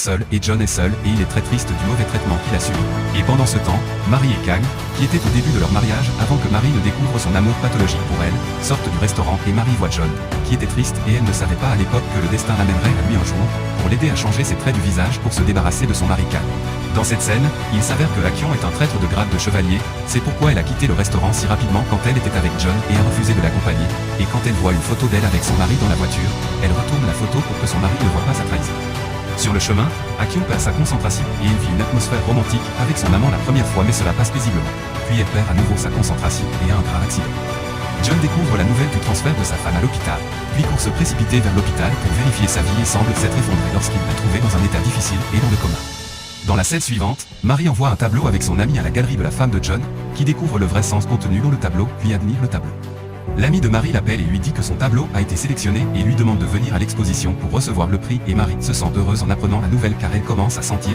seul et John est seul et il est très triste du mauvais traitement qu'il a subi. Et pendant ce temps, Marie et Kang, qui étaient au début de leur mariage avant que Marie ne découvre son amour pathologique pour elle, sortent du restaurant et Marie voit John, qui était triste et elle ne savait pas à l'époque que le destin l'amènerait à lui un jour, pour l'aider à changer ses traits du visage pour se débarrasser de son mari Kang. Dans cette scène, il s'avère que Akion est un traître de grade de chevalier, c'est pourquoi elle a quitté le restaurant si rapidement quand elle était avec John et a refusé de l'accompagner, et quand elle voit une photo d'elle avec son mari dans la voiture, elle retourne la photo pour que son mari ne voit pas sa trahison. Sur le chemin, Akion perd sa concentration et il vit une atmosphère romantique avec son amant la première fois mais cela passe paisiblement. Puis elle perd à nouveau sa concentration et a un grave accident. John découvre la nouvelle du transfert de sa femme à l'hôpital, puis court se précipiter vers l'hôpital pour vérifier sa vie et semble s'être effondré lorsqu'il l'a trouvé dans un état difficile et dans le coma. Dans la scène suivante, Marie envoie un tableau avec son ami à la galerie de la femme de John, qui découvre le vrai sens contenu dans le tableau puis admire le tableau. L'ami de Marie l'appelle et lui dit que son tableau a été sélectionné et lui demande de venir à l'exposition pour recevoir le prix et Marie se sent heureuse en apprenant la nouvelle car elle commence à sentir